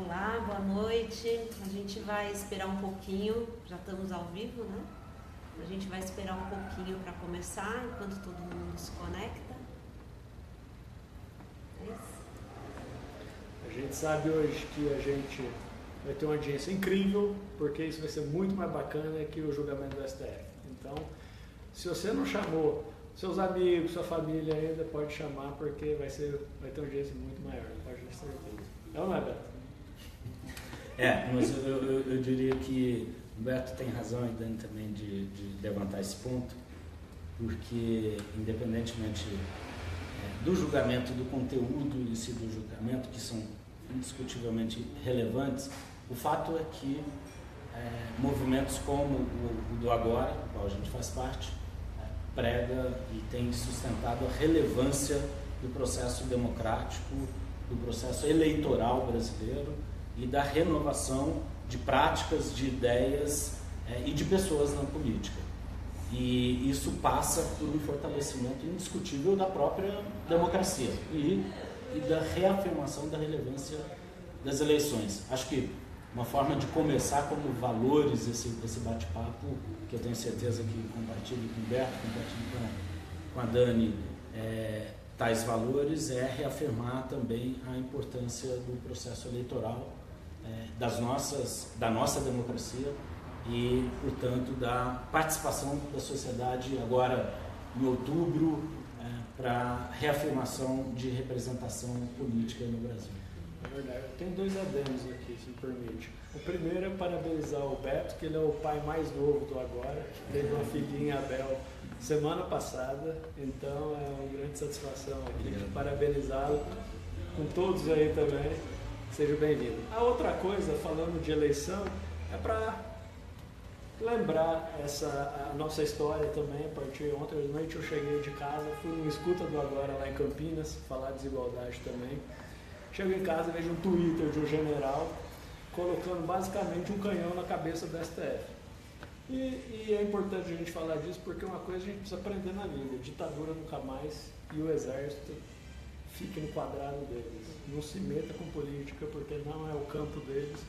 Olá, boa noite. A gente vai esperar um pouquinho, já estamos ao vivo, né? A gente vai esperar um pouquinho para começar, enquanto todo mundo se conecta. É isso. A gente sabe hoje que a gente vai ter uma audiência incrível, porque isso vai ser muito mais bacana que o julgamento do STF. Então, se você não chamou seus amigos, sua família ainda, pode chamar, porque vai ter uma audiência muito maior, pode ter certeza. Não é, Beto? Mas eu diria que o Beto tem razão e Dani também de levantar esse ponto, porque independentemente do julgamento, do conteúdo em si do julgamento, que são indiscutivelmente relevantes, o fato é que movimentos como o do Agora, do qual a gente faz parte, prega e tem sustentado a relevância do processo democrático, do processo eleitoral brasileiro e da renovação de práticas, de ideias e de pessoas na política. E isso passa por um fortalecimento indiscutível da própria democracia e da reafirmação da relevância das eleições. Acho que uma forma de começar como valores esse bate-papo, que eu tenho certeza que compartilho com o Beto, compartilho com a Dani, tais valores, é reafirmar também a importância do processo eleitoral, da nossa democracia e, portanto, da participação da sociedade agora em outubro para reafirmação de representação política no Brasil. É verdade. Eu tenho dois adendos aqui, se me permite. O primeiro é parabenizar o Beto, que ele é o pai mais novo do Agora, teve uma filhinha, Abel, semana passada, então é uma grande satisfação aqui de parabenizá-lo, com todos aí também, seja bem-vindo. A outra coisa, falando de eleição, é para lembrar a nossa história também. A partir de ontem à noite eu cheguei de casa, fui numa escuta do Agora lá em Campinas, falar de desigualdade também. Chego em casa e vejo um Twitter de um general colocando basicamente um canhão na cabeça do STF. E é importante a gente falar disso porque uma coisa a gente precisa aprender na vida: ditadura nunca mais, e o exército fique no quadrado deles. Não se meta com política porque não é o campo deles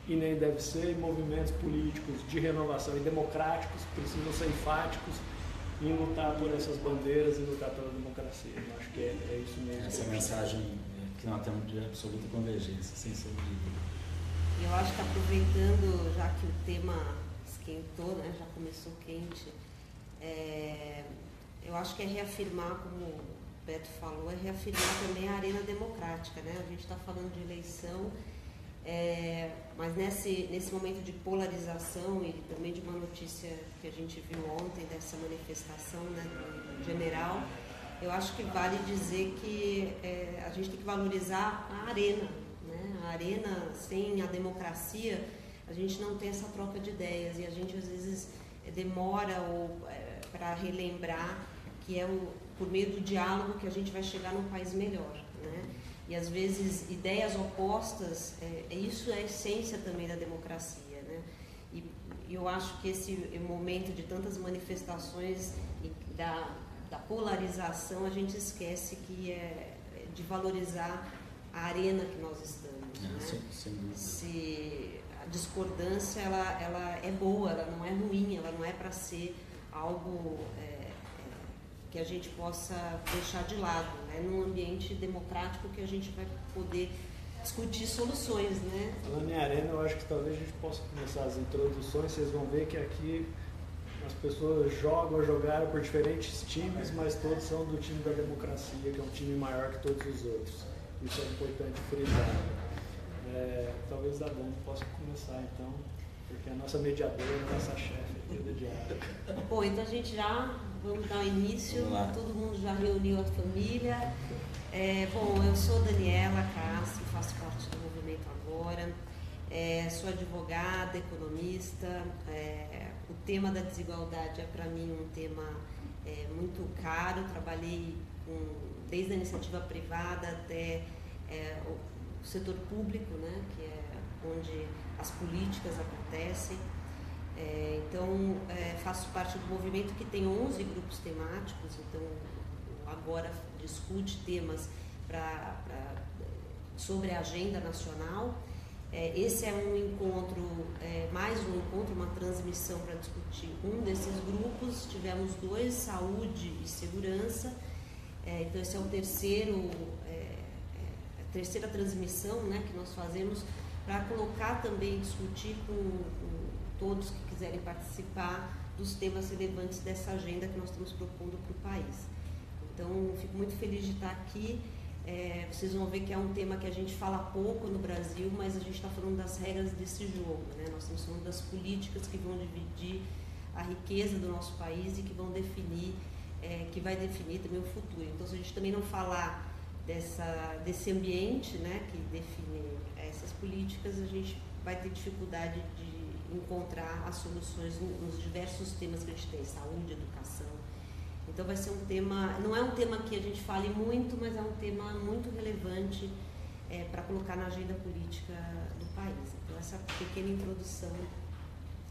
e nem deve ser. E movimentos políticos de renovação e democráticos precisam ser enfáticos em lutar por essas bandeiras e lutar pela democracia. Eu acho que é isso mesmo. Essa mensagem que nós temos de absoluta convergência, sem sombra de dúvida. Eu acho que aproveitando, já que o tema esquentou, né, já começou quente, eu acho que é reafirmar, como o Beto falou, é reafirmar também a arena democrática, né? A gente está falando de eleição, mas nesse momento de polarização e também de uma notícia que a gente viu ontem, dessa manifestação, né, do general, eu acho que vale dizer que a gente tem que valorizar a arena, né? A arena, sem a democracia, a gente não tem essa troca de ideias e a gente às vezes demora para relembrar que por meio do diálogo que a gente vai chegar num país melhor, né? E às vezes ideias opostas, isso é a essência também da democracia, né? E eu acho que esse momento de tantas manifestações e da polarização, a gente esquece que de valorizar a arena que nós estamos, né? Se a discordância ela é boa, ela não é ruim, ela não é para ser algo que a gente possa deixar de lado, né? Num ambiente democrático que a gente vai poder discutir soluções, né? Falando em arena, eu acho que talvez a gente possa começar as introduções. Vocês vão ver que aqui as pessoas jogaram por diferentes times, mas todos são do time da democracia, que é um time maior que todos os outros. Isso é importante frisar. Talvez a Dani possa começar então, porque a nossa mediadora, a nossa chefe aqui do diálogo. Bom, então a gente vamos dar o início, todo mundo já reuniu a família. Bom, eu sou Daniela Castro, faço parte do Movimento Agora, sou advogada, economista. O tema da desigualdade é para mim um tema muito caro. Trabalhei desde a iniciativa privada até o setor público, né, que é onde as políticas acontecem. Então, faço parte do movimento que tem 11 grupos temáticos. Então, agora discute temas sobre a agenda nacional Esse é um encontro, mais um encontro, uma transmissão para discutir um desses grupos. Tivemos 2, saúde e segurança. Então esse é o a terceira transmissão, né, que nós fazemos para colocar também, discutir com todos que quiserem participar dos temas relevantes dessa agenda que nós estamos propondo para o país. Então, fico muito feliz de estar aqui. Vocês vão ver que é um tema que a gente fala pouco no Brasil, mas a gente está falando das regras desse jogo, né? Nós estamos falando das políticas que vão dividir a riqueza do nosso país e que vão definir, que vai definir também o futuro. Então, se a gente também não falar desse ambiente, né, que define essas políticas, a gente vai ter dificuldade de encontrar as soluções nos diversos temas que a gente tem, saúde, educação. Então vai ser um tema, não é um tema que a gente fale muito, mas é um tema muito relevante para colocar na agenda política do país. Então essa pequena introdução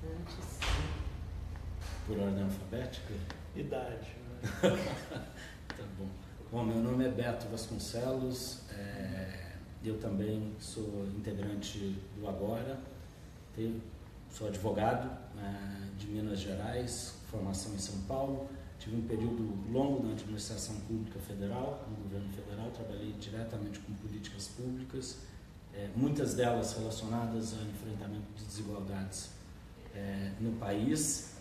antes. Por ordem alfabética? Idade. Né? Tá bom. Bom, meu nome é Beto Vasconcelos, eu também sou integrante do Agora, sou advogado de Minas Gerais, formação em São Paulo, tive um período longo na administração pública federal, no governo federal, trabalhei diretamente com políticas públicas, muitas delas relacionadas ao enfrentamento de desigualdades no país.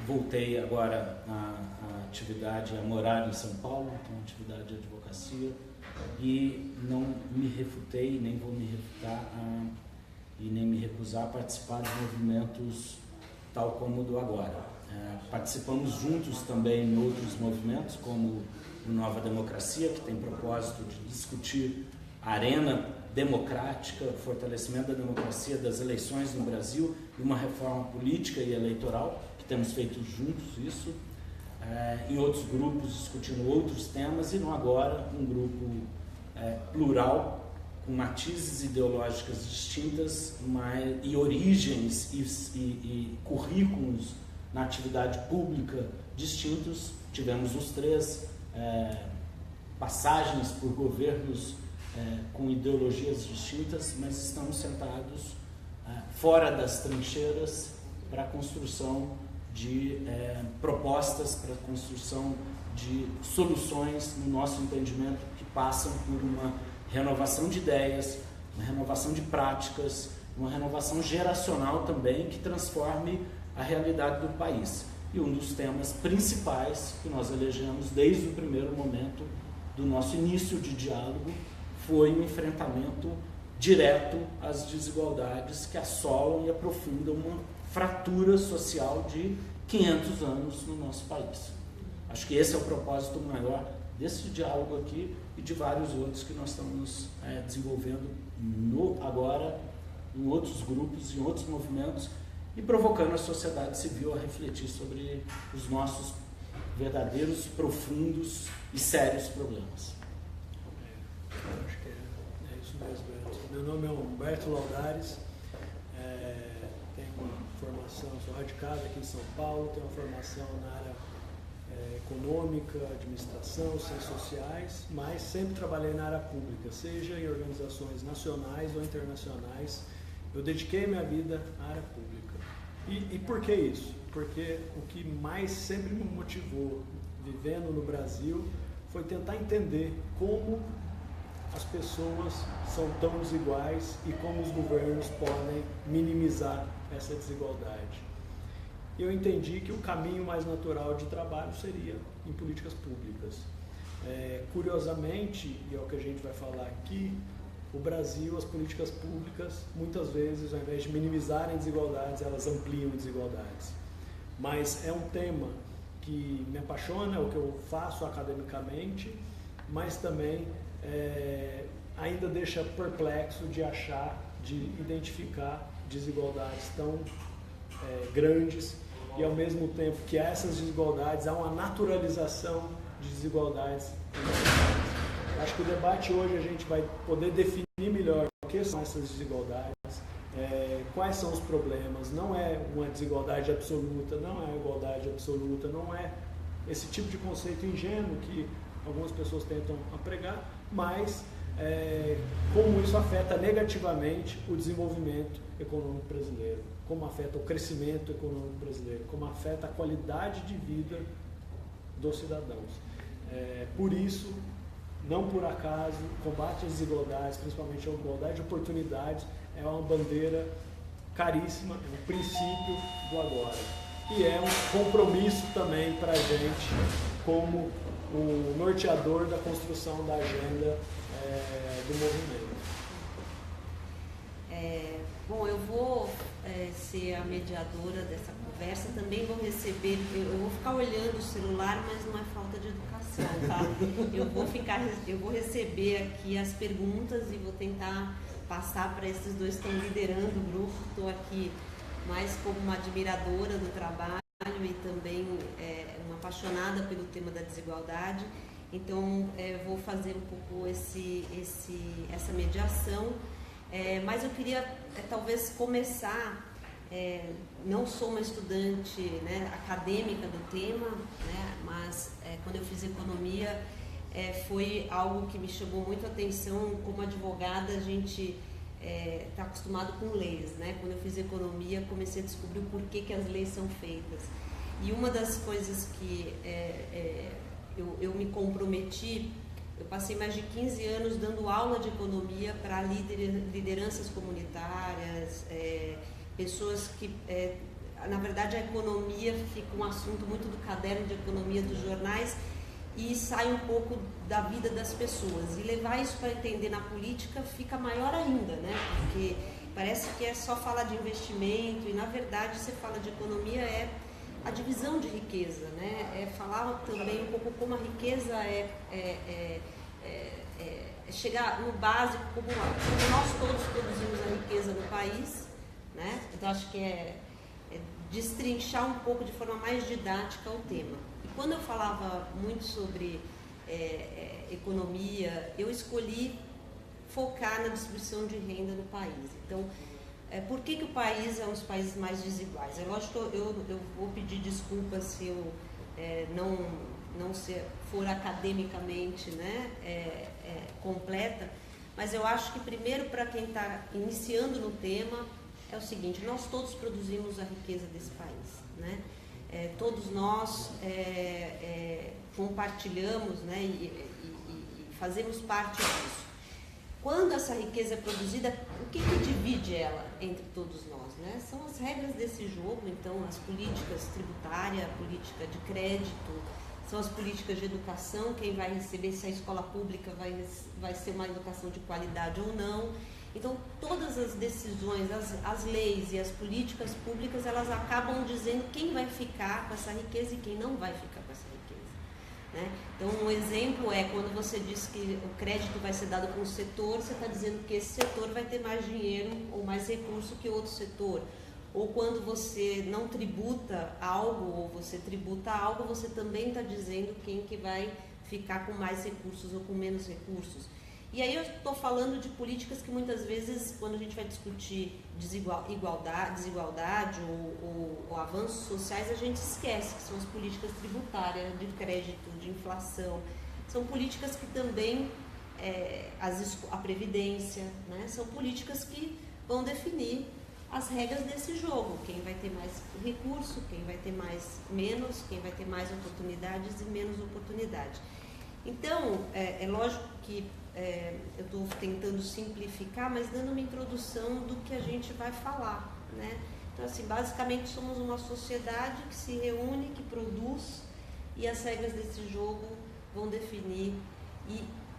Voltei agora à atividade, a morar em São Paulo, então atividade de advocacia, e não me refutei, nem vou me refutar e nem me recusar a participar de movimentos tal como o do Agora. Participamos juntos também em outros movimentos, como o Nova Democracia, que tem propósito de discutir a arena democrática, fortalecimento da democracia, das eleições no Brasil e uma reforma política e eleitoral, que temos feito juntos isso, em outros grupos discutindo outros temas, e no Agora um grupo plural, com matizes ideológicas distintas, e origens e currículos na atividade pública distintos. Tivemos os 3 passagens por governos com ideologias distintas, mas estamos sentados fora das trincheiras para a construção de propostas, para a construção de soluções, no nosso entendimento, que passam por uma renovação de ideias, uma renovação de práticas, uma renovação geracional também, que transforme a realidade do país. E um dos temas principais que nós elegemos desde o primeiro momento do nosso início de diálogo foi o enfrentamento direto às desigualdades que assolam e aprofundam uma fratura social de 500 anos no nosso país. Acho que esse é o propósito maior desse diálogo aqui e de vários outros que nós estamos desenvolvendo agora em outros grupos, em outros movimentos, e provocando a sociedade civil a refletir sobre os nossos verdadeiros, profundos e sérios problemas. Acho que é isso mesmo, Beto. Meu nome é Humberto Laudares, tenho uma formação, sou radicado aqui em São Paulo, tenho uma formação na área econômica, administração, ciências sociais, mas sempre trabalhei na área pública, seja em organizações nacionais ou internacionais. Eu dediquei minha vida à área pública. E por que isso? Porque o que mais sempre me motivou vivendo no Brasil foi tentar entender como as pessoas são tão desiguais e como os governos podem minimizar essa desigualdade. Eu entendi que o caminho mais natural de trabalho seria em políticas públicas. Curiosamente, e é o que a gente vai falar aqui, o Brasil, as políticas públicas, muitas vezes, ao invés de minimizarem desigualdades, elas ampliam desigualdades. Mas é um tema que me apaixona, é o que eu faço academicamente, mas também ainda deixa perplexo de identificar desigualdades tão grandes, e ao mesmo tempo que há essas desigualdades, há uma naturalização de desigualdades. Acho que o debate hoje a gente vai poder definir melhor o que são essas desigualdades, quais são os problemas. Não é uma desigualdade absoluta, não é igualdade absoluta, não é esse tipo de conceito ingênuo que algumas pessoas tentam pregar, mas como isso afeta negativamente o desenvolvimento econômico brasileiro, como afeta o crescimento econômico brasileiro, como afeta a qualidade de vida dos cidadãos. Por isso, não por acaso, combate às desigualdades, principalmente a igualdade de oportunidades, é uma bandeira caríssima, é um princípio do agora. E é um compromisso também para a gente, como o norteador da construção da agenda do movimento. Bom, eu vou ser a mediadora dessa conversa, também vou receber, eu vou ficar olhando o celular, mas não é falta de educação, tá? Eu vou receber aqui as perguntas e vou tentar passar para esses dois que estão liderando o grupo. Estou aqui mais como uma admiradora do trabalho e também uma apaixonada pelo tema da desigualdade. Então, vou fazer um pouco essa mediação. Mas eu queria talvez começar, não sou uma estudante, né, acadêmica do tema, né, mas quando eu fiz economia foi algo que me chamou muito a atenção. Como advogada a gente está acostumado com leis, né? Quando eu fiz economia comecei a descobrir o porquê que as leis são feitas, e uma das coisas que eu me comprometi. Eu passei mais de 15 anos dando aula de economia para lideranças comunitárias, pessoas que, na verdade, a economia fica um assunto muito do caderno de economia dos jornais e sai um pouco da vida das pessoas. E levar isso para entender na política fica maior ainda, né? Porque parece que é só falar de investimento e, na verdade, você fala de economia a divisão de riqueza, né? Falar também um pouco como a riqueza chegar no básico, como nós todos produzimos a riqueza no país, né? Então acho que destrinchar um pouco de forma mais didática o tema. E quando eu falava muito sobre economia, eu escolhi focar na distribuição de renda no país. Então, por que o país é um dos países mais desiguais? É lógico que eu vou pedir desculpas se eu não for academicamente, né, completa, mas eu acho que primeiro, para quem está iniciando no tema, é o seguinte: nós todos produzimos a riqueza desse país, né? Todos nós compartilhamos, né, e fazemos parte disso. Quando essa riqueza é produzida, o que divide ela entre todos nós, né? São as regras desse jogo. Então, as políticas tributárias, a política de crédito, são as políticas de educação, quem vai receber, se a escola pública vai ser uma educação de qualidade ou não. Então, todas as decisões, as leis e as políticas públicas, elas acabam dizendo quem vai ficar com essa riqueza e quem não vai ficar com essa riqueza, né? Então, um exemplo é quando você diz que o crédito vai ser dado para um setor, você está dizendo que esse setor vai ter mais dinheiro ou mais recurso que outro setor. Ou quando você não tributa algo, ou você tributa algo, você também está dizendo quem que vai ficar com mais recursos ou com menos recursos. E aí eu estou falando de políticas que muitas vezes, quando a gente vai discutir desigualdade ou avanços sociais, a gente esquece que são as políticas tributárias, de crédito, de inflação. São políticas que também, a previdência, né, são políticas que vão definir as regras desse jogo. Quem vai ter mais recurso, quem vai ter menos, quem vai ter mais oportunidades e menos oportunidades. Então, é lógico que eu estou tentando simplificar, mas dando uma introdução do que a gente vai falar, né? Então, assim, basicamente somos uma sociedade que se reúne, que produz, e as regras desse jogo vão definir.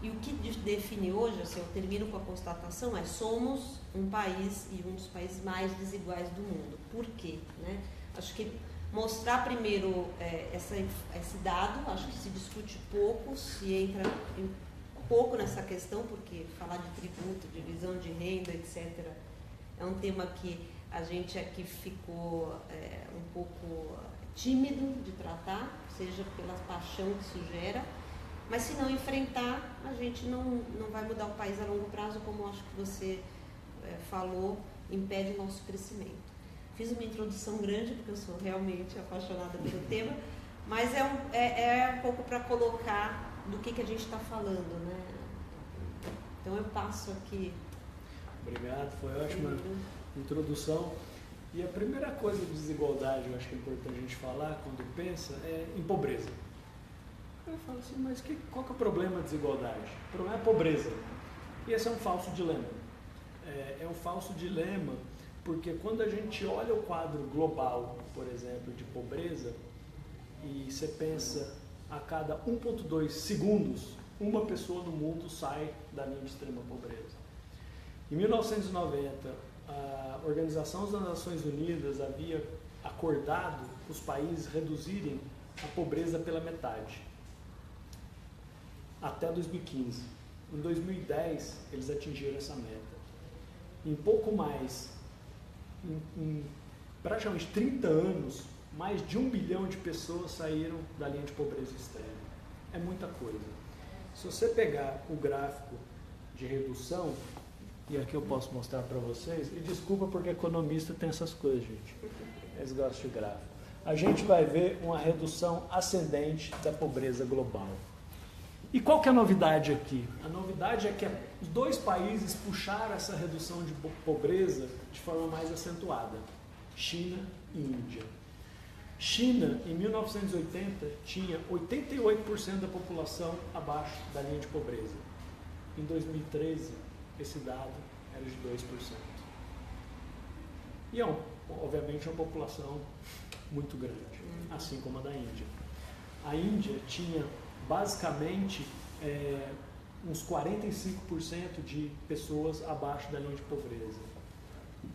E o que define hoje, assim, eu termino com a constatação, somos um país e um dos países mais desiguais do mundo. Por quê, né? Acho que mostrar primeiro esse dado, acho que se discute pouco, se entra pouco nessa questão, porque falar de tributo, divisão de renda, etc., é um tema que a gente aqui ficou um pouco tímido de tratar, seja pela paixão que isso gera, mas se não enfrentar, a gente não vai mudar o país a longo prazo, como acho que você falou, impede o nosso crescimento. Fiz uma introdução grande, porque eu sou realmente apaixonada pelo tema, mas é um pouco para colocar do que a gente está falando, né? Então eu passo aqui. Obrigado, foi ótima introdução. E a primeira coisa de desigualdade, eu acho que é importante a gente falar quando pensa, é em pobreza. Eu falo assim, mas qual que é o problema da desigualdade? O problema é a pobreza. E esse é um falso dilema. É um falso dilema porque quando a gente olha o quadro global, por exemplo, de pobreza, e você pensa a cada 1,2 segundos, uma pessoa no mundo sai da linha de extrema pobreza. Em 1990, a Organização das Nações Unidas havia acordado os países reduzirem a pobreza pela metade, até 2015. Em 2010, eles atingiram essa meta. Em pouco mais, em praticamente 30 anos, mais de 1 bilhão de pessoas saíram da linha de pobreza extrema. É muita coisa. Se você pegar o gráfico de redução, e aqui eu posso mostrar para vocês, e desculpa porque economista tem essas coisas, gente. Eles gostam de gráfico. A gente vai ver uma redução ascendente da pobreza global. E qual que é a novidade aqui? A novidade é que os dois países puxaram essa redução de pobreza de forma mais acentuada, China e Índia. China, em 1980, tinha 88% da população abaixo da linha de pobreza. Em 2013, esse dado era de 2%. E é, obviamente, uma população muito grande, assim como a da Índia. A Índia tinha, basicamente, uns 45% de pessoas abaixo da linha de pobreza.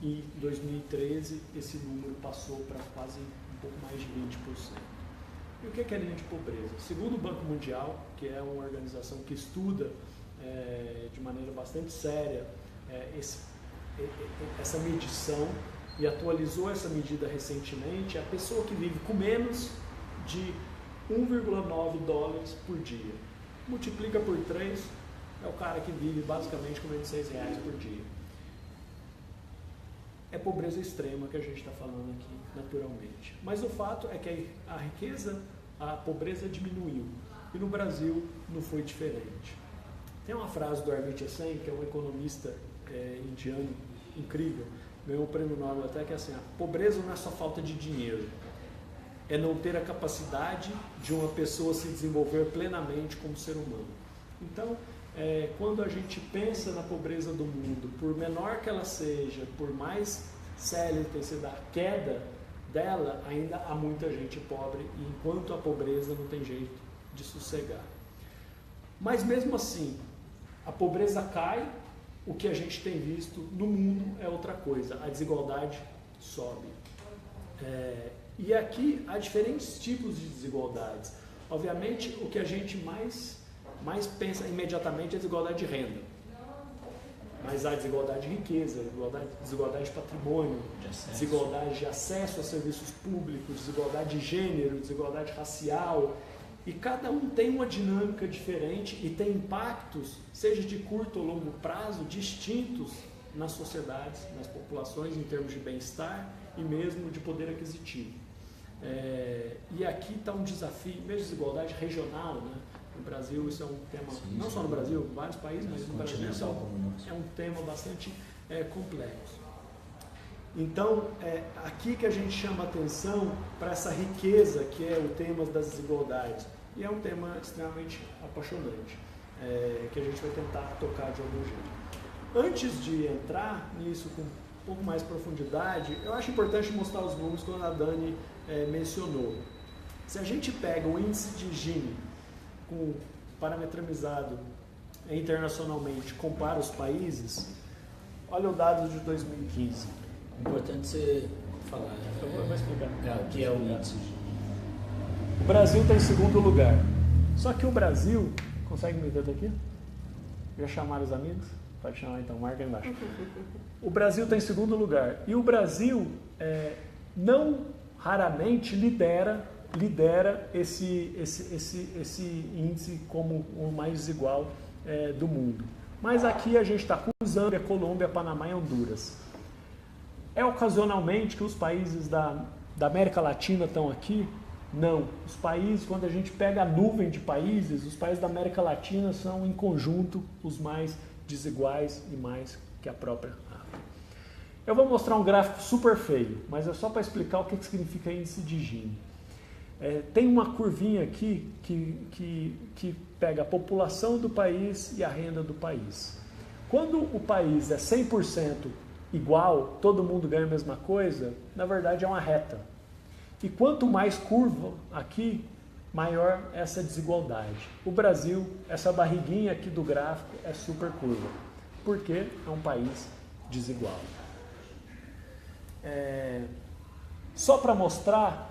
E em 2013, esse número passou para quase um pouco mais de 20%. E o que é a linha de pobreza? Segundo o Banco Mundial, que é uma organização que estuda de maneira bastante séria essa medição e atualizou essa medida recentemente, a pessoa que vive com menos de 1,9 dólares por dia. Multiplica por 3, é o cara que vive basicamente com menos de R$6 por dia. É pobreza extrema que a gente está falando aqui, naturalmente. Mas o fato é que a riqueza, a pobreza diminuiu. E no Brasil não foi diferente. Tem uma frase do Amartya Sen, que é um economista indiano incrível, ganhou o prêmio Nobel até, que é assim: a pobreza não é só falta de dinheiro, é não ter a capacidade de uma pessoa se desenvolver plenamente como ser humano. Então, quando a gente pensa na pobreza do mundo, por menor que ela seja, por mais séria tenha sido a queda dela, ainda há muita gente pobre, e enquanto a pobreza não tem jeito de sossegar. Mas mesmo assim, a pobreza cai, o que a gente tem visto no mundo é outra coisa, a desigualdade sobe. E aqui há diferentes tipos de desigualdades. Obviamente, o que a gente mais pensa imediatamente é a desigualdade de renda. Mas há desigualdade de riqueza, desigualdade de patrimônio, desigualdade de acesso a serviços públicos, desigualdade de gênero, desigualdade racial. E cada um tem uma dinâmica diferente e tem impactos, seja de curto ou longo prazo, distintos nas sociedades, nas populações, em termos de bem-estar e mesmo de poder aquisitivo. E aqui está um desafio, mesmo desigualdade regional, né? No Brasil isso é um tema, não só no Brasil, em vários países, mas no Brasil isso é um tema bastante complexo. Então, aqui que a gente chama atenção para essa riqueza que é o tema das desigualdades. E é um tema extremamente apaixonante, que a gente vai tentar tocar de algum jeito. Antes de entrar nisso com um pouco mais profundidade, eu acho importante mostrar os números que a Dani mencionou. Se a gente pega o índice de Gini, parametrizado internacionalmente, compara os países, olha o dado de 2015. Importante você falar. Eu vou explicar. O que é o índice? O Brasil está em segundo lugar. Só que o Brasil... Consegue me ver daqui? Já chamaram os amigos? Pode chamar então, marca aí embaixo. O Brasil está em segundo lugar. E o Brasil não raramente lidera esse índice como o mais desigual do mundo. Mas aqui a gente está com Zâmbia, Colômbia, Panamá e Honduras. É ocasionalmente que os países da América Latina estão aqui, Não. Os países, quando a gente pega a nuvem de países, os países da América Latina são, em conjunto, os mais desiguais e mais que a própria África. Eu vou mostrar um gráfico super feio, mas é só para explicar o que significa índice de Gini. Tem uma curvinha aqui que pega a população do país e a renda do país. Quando o país é 100% igual, todo mundo ganha a mesma coisa, na verdade é uma reta. E quanto mais curva aqui, maior essa desigualdade. O Brasil, essa barriguinha aqui do gráfico é super curva, porque é um país desigual. Só para mostrar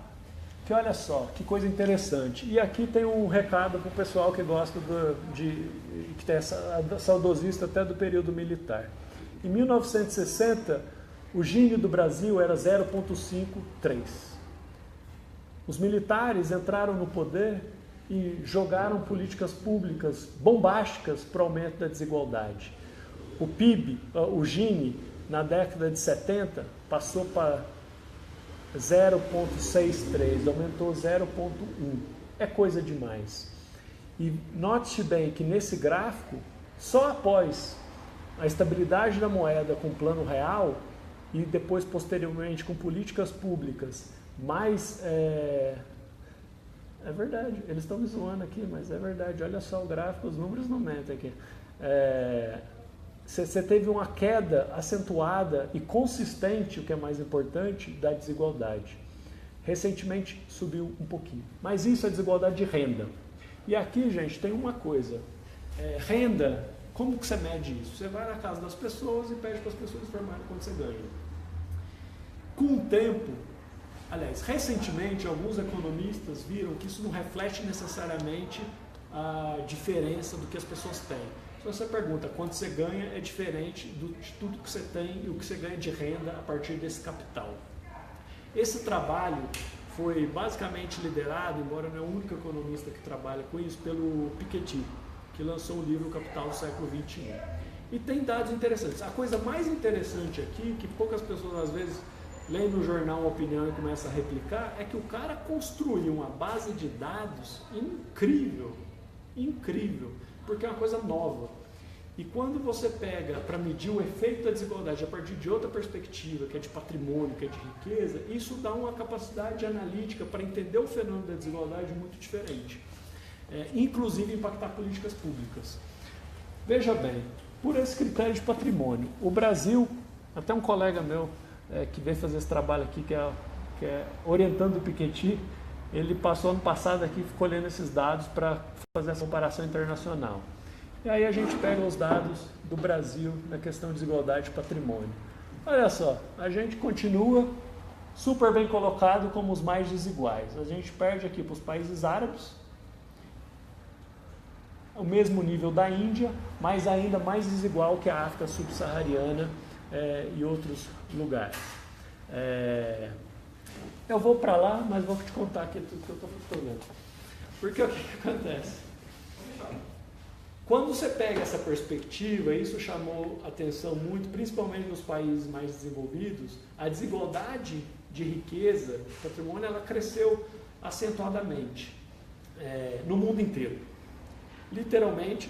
que olha só, que coisa interessante. E aqui tem um recado para o pessoal que gosta que tem essa saudosista até do período militar. Em 1960, o Gini do Brasil era 0,53. Os militares entraram no poder e jogaram políticas públicas bombásticas para o aumento da desigualdade. O PIB, o Gini, na década de 70, passou para 0,63, aumentou 0,1. É coisa demais. E note bem que nesse gráfico, só após a estabilidade da moeda com o plano real e depois, posteriormente, com políticas públicas mais... É verdade, eles estão me zoando aqui, mas é verdade. Olha só o gráfico, os números não mentem aqui. Você teve uma queda acentuada e consistente, o que é mais importante, da desigualdade. Recentemente subiu um pouquinho. Mas isso é desigualdade de renda. E aqui, gente, tem uma coisa. Renda, como que você mede isso? Você vai na casa das pessoas e pede para as pessoas informarem quanto você ganha. Com o tempo, aliás, recentemente, alguns economistas viram que isso não reflete necessariamente a diferença do que as pessoas têm. Se você pergunta quanto você ganha, é diferente de tudo que você tem e o que você ganha de renda a partir desse capital. Esse trabalho foi basicamente liderado, embora não é o único economista que trabalha com isso, pelo Piketty, que lançou o livro Capital do Século XXI. E tem dados interessantes. A coisa mais interessante aqui, que poucas pessoas às vezes leem no jornal uma opinião e começam a replicar, é que o cara construiu uma base de dados incrível, porque é uma coisa nova. E quando você pega para medir o efeito da desigualdade a partir de outra perspectiva, que é de patrimônio, que é de riqueza, isso dá uma capacidade analítica para entender o fenômeno da desigualdade muito diferente. Inclusive impactar políticas públicas. Veja bem, por esse critério de patrimônio, o Brasil, até um colega meu que veio fazer esse trabalho aqui, que é orientando o Piketty, ele passou ano passado aqui colhendo esses dados para fazer essa comparação internacional. E aí a gente pega os dados do Brasil na questão de desigualdade de patrimônio. Olha só, a gente continua super bem colocado como os mais desiguais. A gente perde aqui para os países árabes, o mesmo nível da Índia, mas ainda mais desigual que a África subsaariana e outros lugares. Eu vou para lá, mas vou te contar aqui tudo que eu estou falando. Porque o que acontece? Quando você pega essa perspectiva, isso chamou atenção muito, principalmente nos países mais desenvolvidos, a desigualdade de riqueza, patrimônio, ela cresceu acentuadamente no mundo inteiro. Literalmente,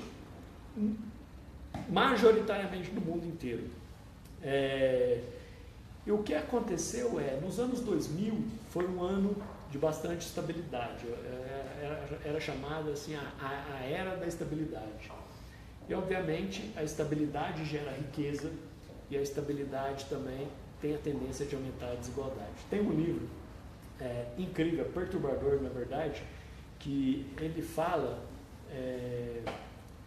majoritariamente no mundo inteiro. E o que aconteceu nos anos 2000, foi um ano de bastante estabilidade, era chamada assim a era da estabilidade. E obviamente a estabilidade gera riqueza e a estabilidade também tem a tendência de aumentar a desigualdade. Tem um livro incrível, perturbador na verdade, que ele fala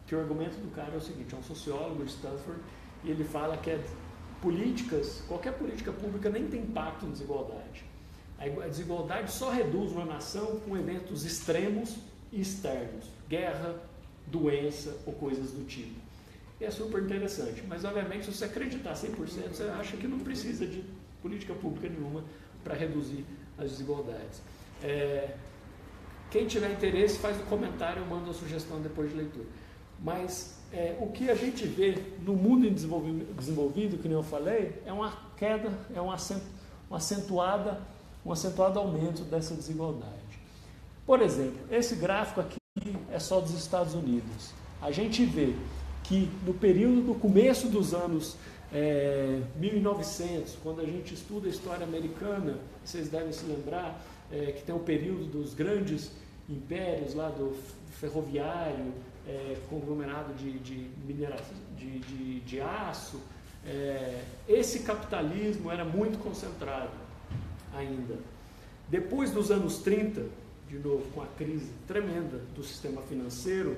que o argumento do cara é o seguinte, é um sociólogo de Stanford, e ele fala que qualquer política pública nem tem impacto em desigualdade. A desigualdade só reduz uma nação com eventos extremos e externos, guerra, doença ou coisas do tipo. E é super interessante, mas obviamente se você acreditar 100%, você acha que não precisa de política pública nenhuma para reduzir as desigualdades. Quem tiver interesse faz um comentário, eu mando a sugestão depois de leitura. Mas o que a gente vê no mundo desenvolvido, que nem eu falei, é uma queda, é um acentuado aumento dessa desigualdade. Por exemplo, esse gráfico aqui é só dos Estados Unidos. A gente vê que no período do começo dos anos 1900, quando a gente estuda a história americana, vocês devem se lembrar que tem o período dos grandes impérios lá do ferroviário, conglomerado de mineração, de aço. Esse capitalismo era muito concentrado ainda. Depois dos anos 30, de novo com a crise tremenda do sistema financeiro,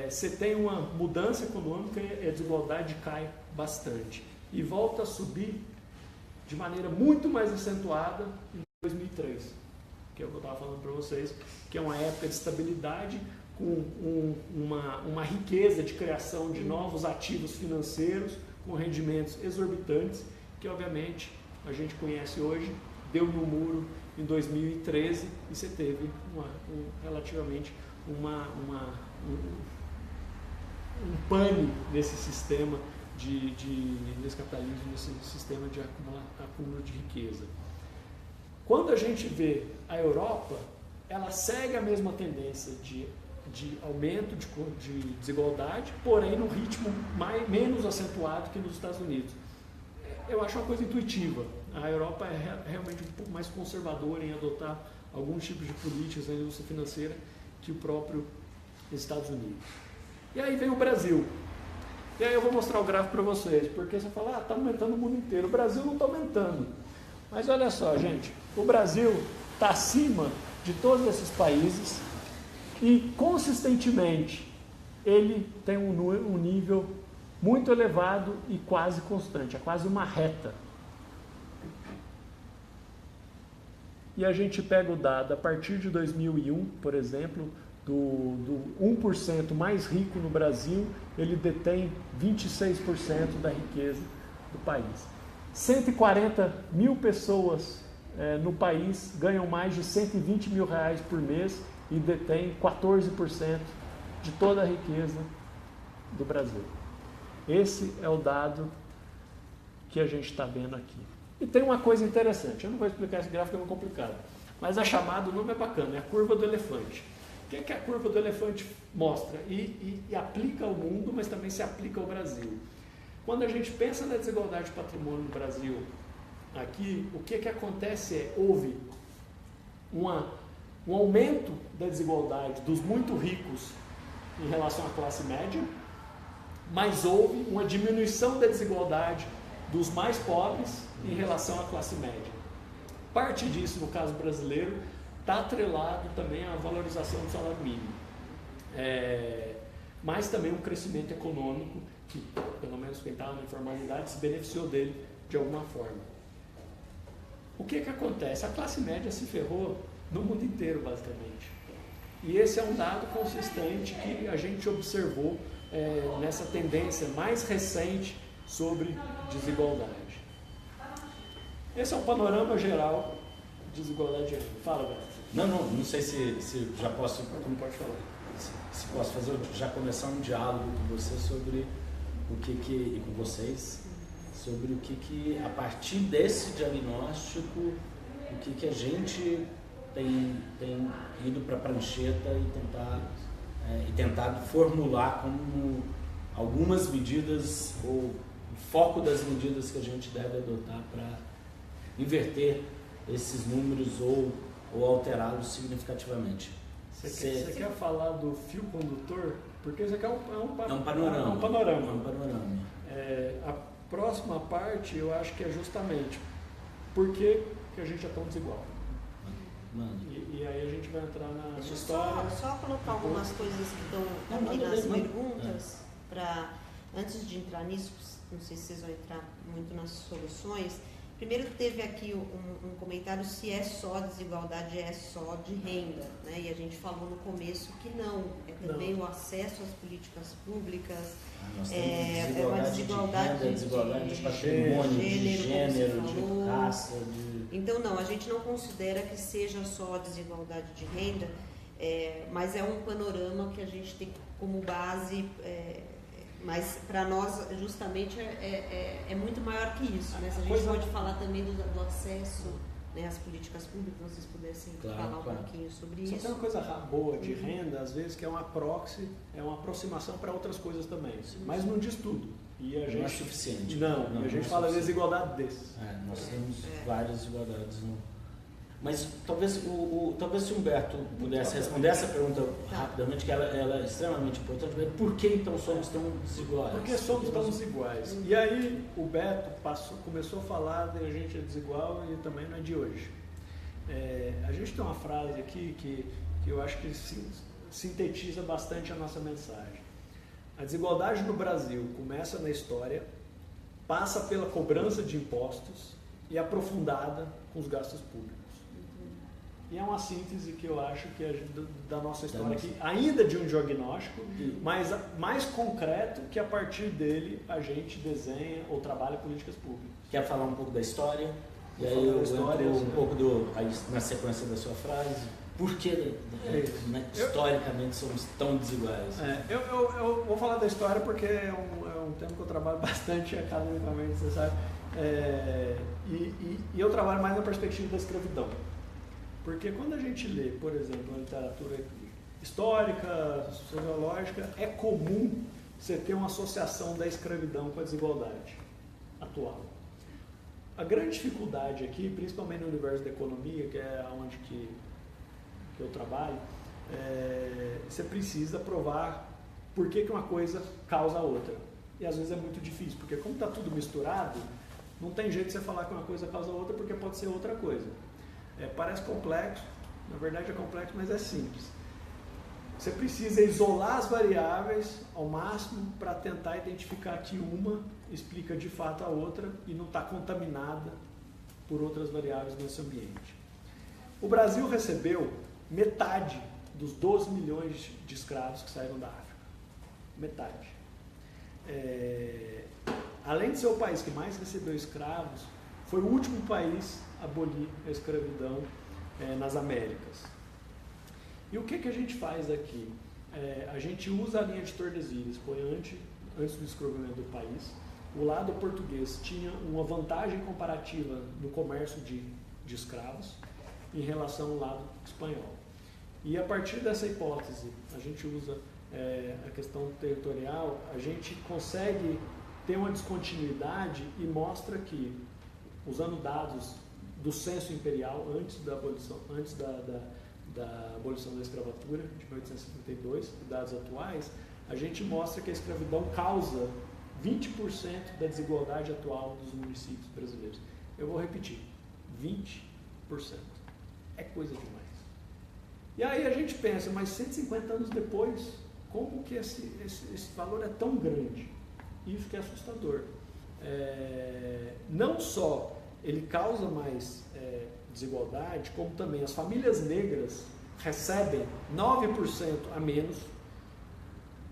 você tem uma mudança econômica e a desigualdade cai bastante. E volta a subir de maneira muito mais acentuada em 2003, que é o que eu estava falando para vocês, que é uma época de estabilidade, com uma riqueza de criação de novos ativos financeiros, com rendimentos exorbitantes, que obviamente a gente conhece hoje, deu no muro em 2013 e você teve relativamente um pane nesse sistema nesse capitalismo, nesse sistema de acúmulo de riqueza. Quando a gente vê a Europa, ela segue a mesma tendência de aumento de desigualdade, porém num ritmo menos acentuado que nos Estados Unidos. Eu acho uma coisa intuitiva. A Europa é realmente um pouco mais conservadora em adotar alguns tipos de políticas na indústria financeira que o próprio Estados Unidos. E aí vem o Brasil. E aí eu vou mostrar o gráfico para vocês, porque você fala, está aumentando o mundo inteiro. O Brasil não está aumentando. Mas olha só, gente, o Brasil está acima de todos esses países e, consistentemente, ele tem um nível muito elevado e quase constante, é quase uma reta. E a gente pega o dado a partir de 2001, por exemplo, do 1% mais rico no Brasil, ele detém 26% da riqueza do país. 140 mil pessoas no país ganham mais de 120 mil reais por mês e detém 14% de toda a riqueza do Brasil. Esse é o dado que a gente está vendo aqui. E tem uma coisa interessante, eu não vou explicar esse gráfico, é muito complicado, mas o nome é bacana, é a curva do elefante. O que a curva do elefante mostra? E aplica ao mundo, mas também se aplica ao Brasil. Quando a gente pensa na desigualdade de patrimônio no Brasil, aqui, o que acontece houve um aumento da desigualdade dos muito ricos em relação à classe média, mas houve uma diminuição da desigualdade dos mais pobres em relação à classe média. Parte disso, no caso brasileiro, está atrelado também à valorização do salário mínimo. Mas também um crescimento econômico que, pelo menos quem estava na informalidade, se beneficiou dele de alguma forma. O que acontece? A classe média se ferrou no mundo inteiro, basicamente. E esse é um dado consistente que a gente observou nessa tendência mais recente sobre desigualdade. Esse é um panorama geral de desigualdade de gênero. Fala, Beto. Não sei se já posso... Como pode falar? Se posso fazer, já começar um diálogo com você sobre e com vocês, sobre o que a partir desse diagnóstico, o que a gente tem ido para a prancheta e tentado formular como algumas medidas ou o foco das medidas que a gente deve adotar para inverter esses números ou alterá-los significativamente. Você quer falar do fio condutor? Porque isso aqui é um panorama. A próxima parte eu acho que é justamente por que a gente é tão desigual. E aí a gente vai entrar na história. Só colocar algumas coisas que estão aqui nas perguntas, antes de entrar nisso, não sei se vocês vão entrar muito nas soluções. Primeiro teve aqui um comentário se é só desigualdade, é só de renda, né? E a gente falou no começo que não, é também o acesso às políticas públicas, uma desigualdade de patrimônio, de gênero, de raça. Então não, a gente não considera que seja só a desigualdade de renda, mas é um panorama que a gente tem como base. Mas para nós, justamente, é muito maior que isso, né? Se a gente pode falar também do acesso, né, as políticas públicas, vocês pudessem falar um pouquinho sobre Só isso. tem uma coisa boa de renda, às vezes, que é uma proxy, é uma aproximação para outras coisas também, mas não diz tudo. E a gente, não é suficiente. Não, a gente fala desigualdade desses. Nós temos várias desigualdades. Mas talvez se o Humberto pudesse responder essa pergunta rapidamente, que ela é extremamente importante, por que então somos tão desiguais? Porque somos tão desiguais. E aí o Beto começou a falar de a gente é desigual e também não é de hoje. A gente tem uma frase aqui que eu acho que sintetiza bastante a nossa mensagem. A desigualdade no Brasil começa na história, passa pela cobrança de impostos e é aprofundada com os gastos públicos. E é uma síntese que eu acho que é da nossa história aqui, ainda de um diagnóstico, mas mais concreto, que a partir dele a gente desenha ou trabalha políticas públicas. Quer falar um pouco da história? E aí eu entro um pouco na sequência da sua frase. Por que historicamente somos tão desiguais? Eu vou falar da história porque é um tema que eu trabalho bastante academicamente, você sabe. E eu trabalho mais na perspectiva da escravidão. Porque quando a gente lê, por exemplo, a literatura histórica, sociológica, é comum você ter uma associação da escravidão com a desigualdade atual. A grande dificuldade aqui, principalmente no universo da economia, que é onde que eu trabalho, você precisa provar por que uma coisa causa a outra. E às vezes é muito difícil, porque como está tudo misturado, não tem jeito de você falar que uma coisa causa a outra, porque pode ser outra coisa. Parece complexo, na verdade é complexo, mas é simples. Você precisa isolar as variáveis ao máximo para tentar identificar que uma explica de fato a outra e não está contaminada por outras variáveis nesse ambiente. O Brasil recebeu metade dos 12 milhões de escravos que saíram da África. Metade. Além de ser o país que mais recebeu escravos, foi o último país a abolir a escravidão nas Américas. E o que a gente faz aqui? A gente usa a linha de Tordesilhas, foi antes do descobrimento do país. O lado português tinha uma vantagem comparativa no comércio de escravos em relação ao lado espanhol. E a partir dessa hipótese, a gente usa a questão territorial, a gente consegue ter uma descontinuidade e mostra que, usando dados do censo imperial antes da abolição da escravatura, de 1872, dados atuais, a gente mostra que a escravidão causa 20% da desigualdade atual dos municípios brasileiros. Eu vou repetir, 20%. É coisa demais. E aí a gente pensa, mas 150 anos depois, como que esse valor é tão grande? Isso que é assustador. Não só ele causa mais desigualdade, como também as famílias negras recebem 9% a menos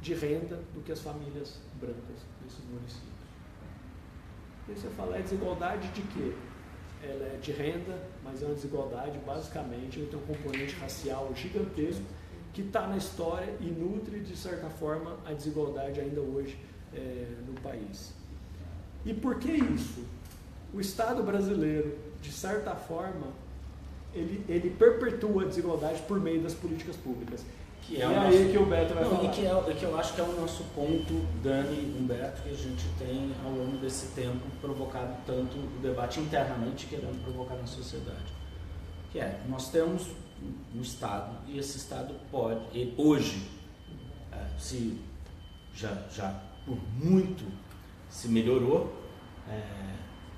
de renda do que as famílias brancas desses municípios. E você fala, desigualdade de quê? Ela é de renda, mas é uma desigualdade, basicamente, ele tem um componente racial gigantesco que está na história e nutre, de certa forma, a desigualdade ainda hoje no país. E por que isso? O Estado brasileiro, de certa forma, ele perpetua a desigualdade por meio das políticas públicas. Que é aí que o Beto vai falar. E que eu acho que é o nosso ponto, Dani e Humberto, que a gente tem ao longo desse tempo provocado tanto o debate internamente, querendo provocar na sociedade. Que nós temos um Estado, e esse Estado pode, hoje, se já por muito se melhorou,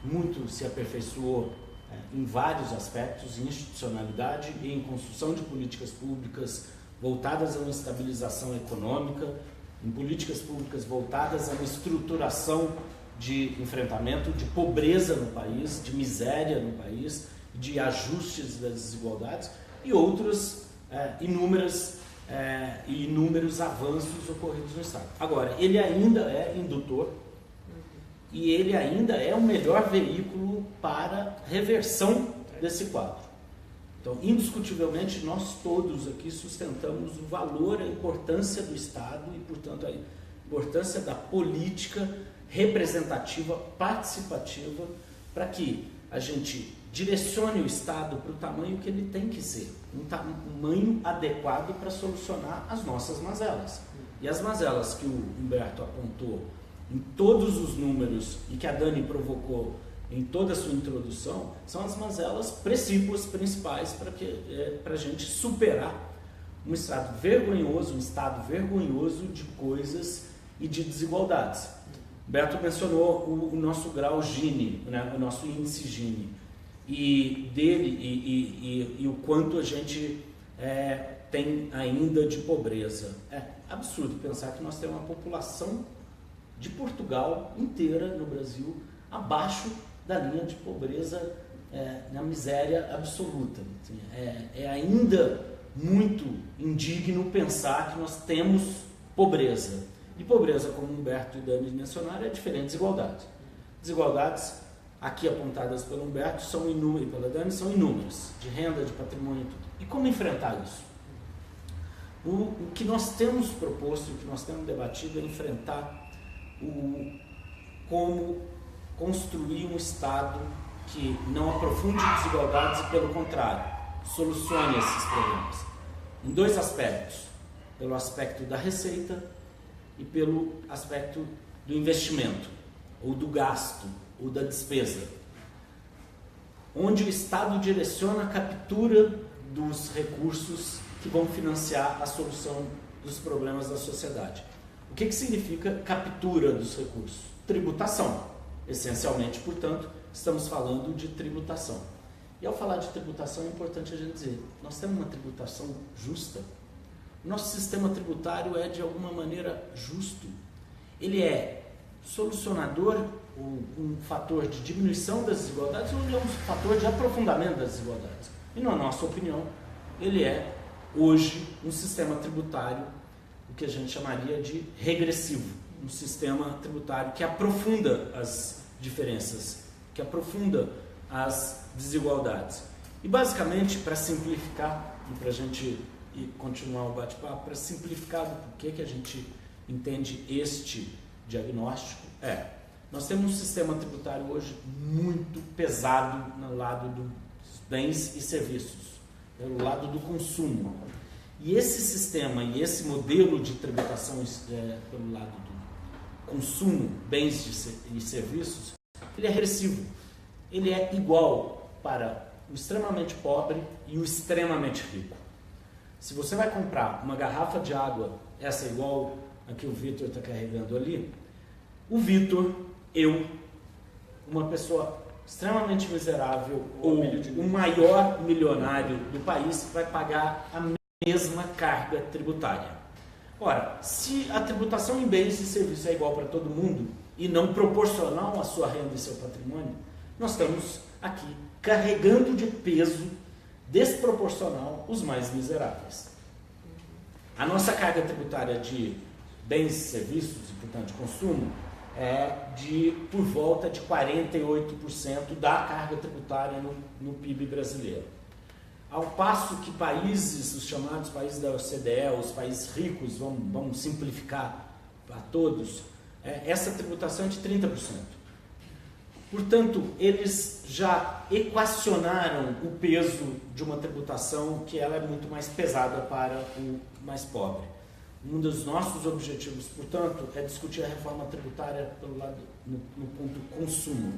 muito se aperfeiçoou em vários aspectos, em institucionalidade e em construção de políticas públicas voltadas a uma estabilização econômica, em políticas públicas voltadas a uma estruturação de enfrentamento de pobreza no país, de miséria no país, de ajustes das desigualdades e outros inúmeros avanços ocorridos no Estado. Agora, ele ainda é indutor e ele ainda é o melhor veículo para reversão desse quadro. Então, indiscutivelmente, nós todos aqui sustentamos o valor, a importância do Estado e, portanto, a importância da política representativa, participativa, para que a gente direcione o Estado para o tamanho que ele tem que ser, um tamanho adequado para solucionar as nossas mazelas. E as mazelas que o Humberto apontou em todos os números e que a Dani provocou em toda a sua introdução, são as mazelas precípuas principais para a gente superar um estado vergonhoso de coisas e de desigualdades. Humberto mencionou o nosso grau Gini, né, o nosso índice Gini, e o quanto a gente tem ainda de pobreza. É absurdo pensar que nós temos uma população de Portugal inteira no Brasil abaixo da linha de pobreza, na miséria absoluta. É ainda muito indigno pensar que nós temos pobreza. E pobreza, como Humberto e Dani mencionaram, é diferente de desigualdade. Desigualdades, aqui apontadas pelo Humberto e pela Dani, são inúmeras, de renda, de patrimônio e tudo. E como enfrentar isso? O que nós temos proposto, o que nós temos debatido é enfrentar como construir um Estado que não aprofunde desigualdades e, pelo contrário, solucione esses problemas. Em dois aspectos, pelo aspecto da receita e pelo aspecto do investimento, ou do gasto, ou da despesa. Onde o Estado direciona a captura dos recursos que vão financiar a solução dos problemas da sociedade. O que significa captura dos recursos? Tributação. Essencialmente, portanto, estamos falando de tributação. E ao falar de tributação é importante a gente dizer, nós temos uma tributação justa. O nosso sistema tributário é de alguma maneira justo. Ele é solucionador, um fator de diminuição das desigualdades, ou ele é um fator de aprofundamento das desigualdades. E na nossa opinião, ele é hoje um sistema tributário, o que a gente chamaria de regressivo, um sistema tributário que aprofunda as diferenças, que aprofunda as desigualdades. E basicamente, para simplificar, e para a gente continuar o bate-papo, para simplificar do porquê que a gente entende este diagnóstico, nós temos um sistema tributário hoje muito pesado no lado dos bens e serviços, pelo lado do consumo. E esse sistema e esse modelo de tributação pelo lado do consumo, bens e serviços, ele é regressivo. Ele é igual para o extremamente pobre e o extremamente rico. Se você vai comprar uma garrafa de água, essa é igual a que o Vitor está carregando ali, o Vitor, uma pessoa extremamente miserável ou o maior milionário do país vai pagar a mesma carga tributária. Ora, se a tributação em bens e serviços é igual para todo mundo e não proporcional à sua renda e seu patrimônio, nós estamos aqui carregando de peso desproporcional os mais miseráveis. A nossa carga tributária de bens e serviços, e portanto de consumo, é por volta de 48% da carga tributária no PIB brasileiro. Ao passo que países, os chamados países da OCDE, os países ricos, vamos simplificar a todos, essa tributação é de 30%. Portanto, eles já equacionaram o peso de uma tributação que ela é muito mais pesada para o mais pobre. Um dos nossos objetivos, portanto, é discutir a reforma tributária pelo lado, no ponto consumo,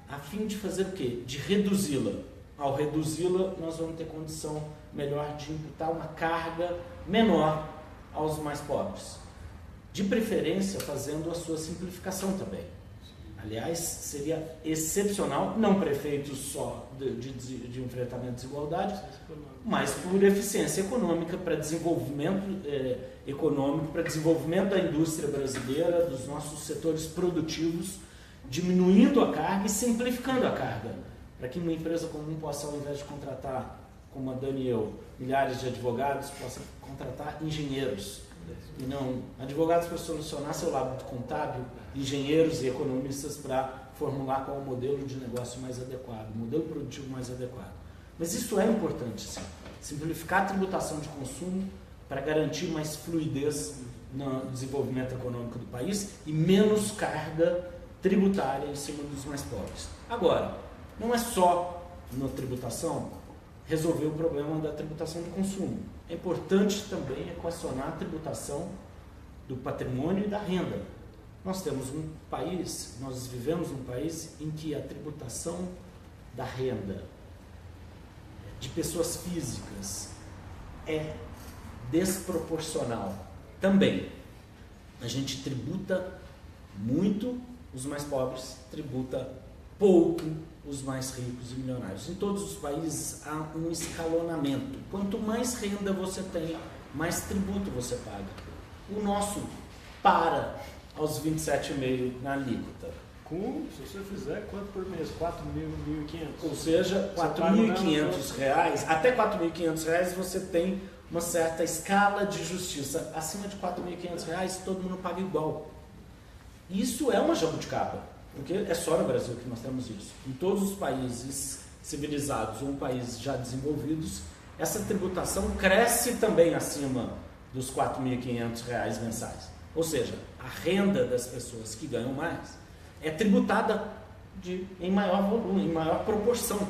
a fim de fazer o quê? De reduzi-la. Ao reduzi-la, nós vamos ter condição melhor de imputar uma carga menor aos mais pobres. De preferência, fazendo a sua simplificação também. Aliás, seria excepcional, não para efeitos só de enfrentamento de desigualdade, mas por eficiência econômica, para desenvolvimento econômico, para desenvolvimento da indústria brasileira, dos nossos setores produtivos, diminuindo a carga e simplificando a carga, para que uma empresa comum possa, ao invés de contratar, como a Dani e eu, milhares de advogados, possa contratar engenheiros. E não advogados para solucionar seu lado contábil, engenheiros e economistas para formular qual é o modelo de negócio mais adequado, o modelo produtivo mais adequado. Mas isso é importante, sim. Simplificar a tributação de consumo para garantir mais fluidez no desenvolvimento econômico do país e menos carga tributária em cima dos mais pobres. Agora, não é só na tributação resolver o problema da tributação do consumo. É importante também equacionar a tributação do patrimônio e da renda. Nós temos um país, nós vivemos num país em que a tributação da renda de pessoas físicas é desproporcional também. A gente tributa muito os mais pobres, tributa pouco os mais ricos e milionários. Em todos os países há um escalonamento. Quanto mais renda você tem, mais tributo você paga. O nosso para aos 27,5% na alíquota. Se você fizer, quanto por mês? 4.500. Ou seja, R$4.500, até R$4.500 você tem uma certa escala de justiça. Acima de R$4.500, todo mundo paga igual. Isso é uma jabuticaba, porque é só no Brasil que nós temos isso. Em todos os países civilizados ou países já desenvolvidos, essa tributação cresce também acima dos R$4.500 mensais. Ou seja, a renda das pessoas que ganham mais é tributada em maior volume, em maior proporção.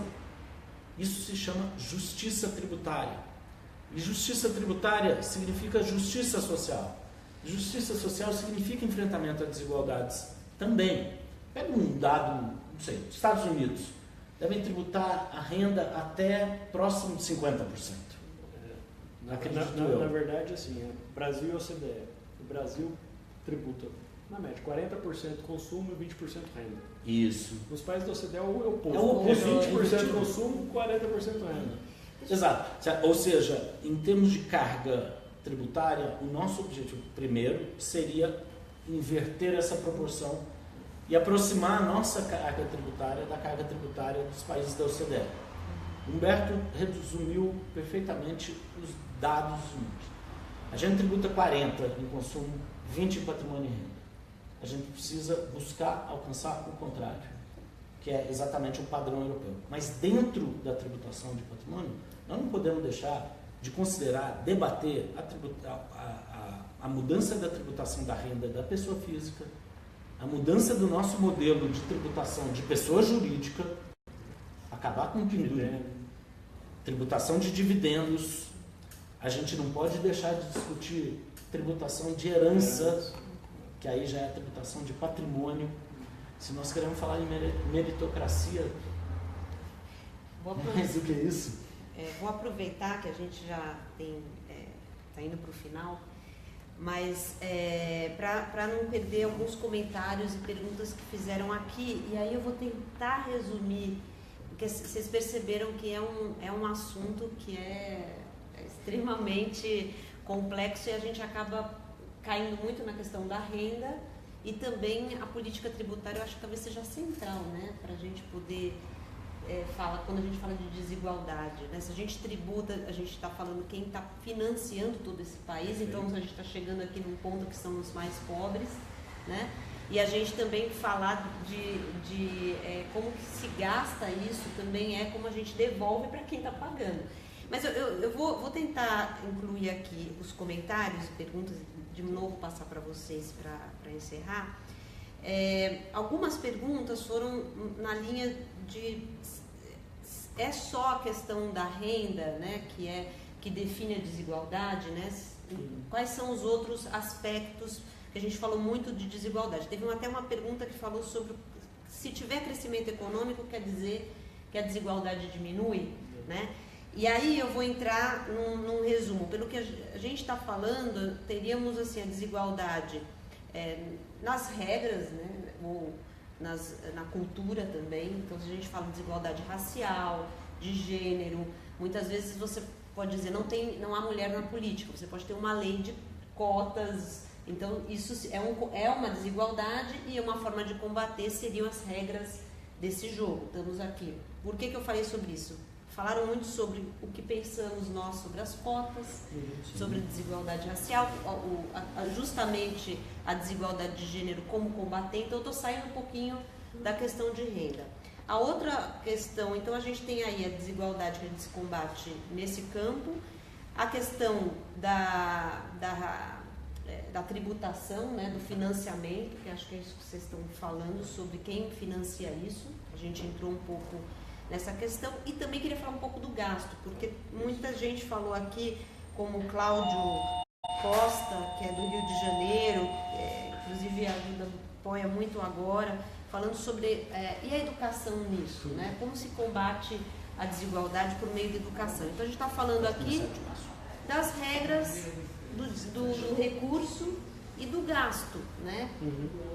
Isso se chama justiça tributária. E justiça tributária significa justiça social. Justiça social significa enfrentamento a desigualdades também. Pega um dado, não sei, Estados Unidos devem tributar a renda até próximo de 50%. Na verdade, assim, Brasil e OCDE. O Brasil tributa, na média, 40% consumo e 20% renda. Isso. Nos países da OCDE é o oposto. É o oposto. 20% consumo, 40% renda. Exato. Ou seja, em termos de carga tributária, o nosso objetivo primeiro seria inverter essa proporção e aproximar a nossa carga tributária da carga tributária dos países da OCDE. Humberto resumiu perfeitamente os dados únicos. A gente tributa 40% em consumo, 20% em patrimônio e renda. A gente precisa buscar alcançar o contrário, que é exatamente o padrão europeu. Mas dentro da tributação de patrimônio, nós não podemos deixar de considerar, debater a mudança da tributação da renda da pessoa física, a mudança do nosso modelo de tributação de pessoa jurídica, acabar com o pendura, tributação de dividendos. A gente não pode deixar de discutir tributação de herança, que aí já é tributação de patrimônio. Se nós queremos falar em meritocracia, mais do que isso. Vou aproveitar que a gente já está indo para o final, mas para não perder alguns comentários e perguntas que fizeram aqui, e aí eu vou tentar resumir, porque vocês perceberam que é um assunto que é extremamente complexo e a gente acaba caindo muito na questão da renda e também a política tributária, eu acho que talvez seja central, né, para a gente poder falar, quando a gente fala de desigualdade, né? Se a gente tributa, a gente está falando quem está financiando todo esse país, então a gente está chegando aqui num ponto que são os mais pobres, né? E a gente também falar de como que se gasta isso também é como a gente devolve para quem está pagando. Mas eu vou tentar incluir aqui os comentários e perguntas, de novo passar para vocês para encerrar. Algumas perguntas foram na linha de é só a questão da renda, né, que define a desigualdade, né? Quais são os outros aspectos que a gente falou muito de desigualdade? Teve até uma pergunta que falou sobre se tiver crescimento econômico quer dizer que a desigualdade diminui, né? E aí eu vou entrar num resumo. Pelo que a gente está falando, teríamos assim a desigualdade nas regras, né, ou na cultura também. Então, se a gente fala de desigualdade racial, de gênero, muitas vezes você pode dizer não há mulher na política, você pode ter uma lei de cotas. Então, isso é uma desigualdade e uma forma de combater seriam as regras desse jogo. Estamos aqui. Por que eu falei sobre isso? Falaram muito sobre o que pensamos nós sobre as cotas, sobre a desigualdade racial, justamente a desigualdade de gênero, como combater. Então, eu estou saindo um pouquinho da questão de renda. A outra questão, então, a gente tem aí a desigualdade que a gente se combate nesse campo, a questão da tributação, né, do financiamento, que acho que é isso que vocês estão falando, sobre quem financia isso. A gente entrou um pouco nessa questão. E também queria falar um pouco do gasto, porque muita gente falou aqui, como o Cláudio Costa, que é do Rio de Janeiro, inclusive apoia muito agora, falando sobre e a educação nisso, né? Como se combate a desigualdade por meio da educação. Então a gente está falando aqui das regras do recurso e do gasto, né?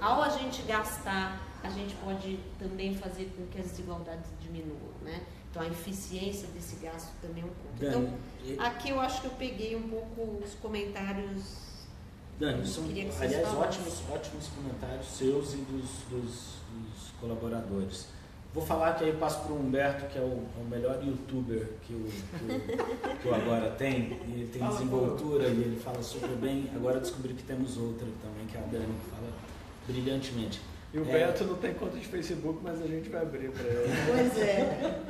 Ao a gente gastar, a gente pode também fazer com que as desigualdades diminuam, né? Então a eficiência desse gasto também é um ponto. Então aqui eu acho que eu peguei um pouco os comentários. Dani, são, aliás, ótimos comentários seus e dos colaboradores. Vou falar que aí eu passo para o Humberto, que é o melhor youtuber que o Agora tem. E ele tem desenvoltura e ele fala super bem. Agora descobri que temos outra também, que é a Dani, que fala brilhantemente. E o Beto não tem conta de Facebook, mas a gente vai abrir para ele. Pois é.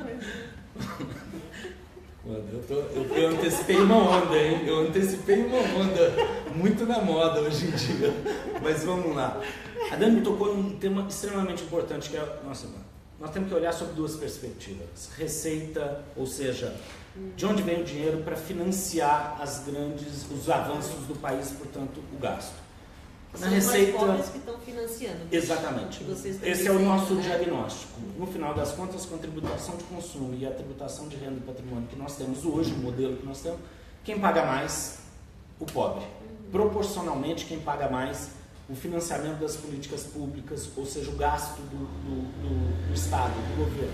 Eu antecipei uma onda, hein? Eu antecipei uma onda muito na moda hoje em dia. Mas vamos lá. A Dani tocou num tema extremamente importante, que é... Nossa, nós temos que olhar sob duas perspectivas. Receita, ou seja, de onde vem o dinheiro para financiar os avanços do país, portanto, o gasto. São os mais pobres que estão financiando. Exatamente. Esse é o nosso diagnóstico. No final das contas, com a tributação de consumo e a tributação de renda e patrimônio que nós temos hoje, o modelo que nós temos, quem paga mais? O pobre. Proporcionalmente, quem paga mais? O financiamento das políticas públicas, ou seja, o gasto do Estado, do governo.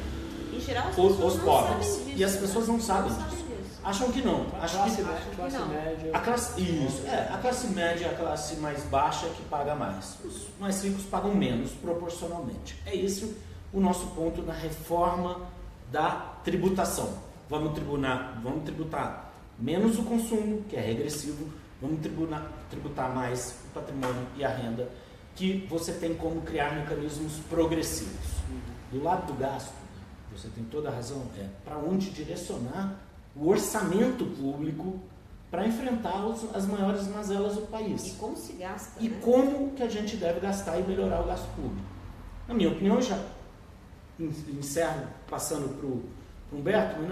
Em geral, as pessoas os não pobres. sabem disso. E as pessoas não sabem disso. Acham que não. A classe média. A classe média é a classe mais baixa que paga mais. Os mais ricos pagam menos, proporcionalmente. É esse o nosso ponto na reforma da tributação. Vamos tributar menos o consumo, que é regressivo, vamos tributar mais o patrimônio e a renda, que você tem como criar mecanismos progressivos. Do lado do gasto, você tem toda a razão, para onde direcionar o orçamento público para enfrentar as maiores mazelas do país. E como se gasta, e como que a gente deve gastar e melhorar o gasto público. Na minha opinião, já encerro passando para o Humberto, mas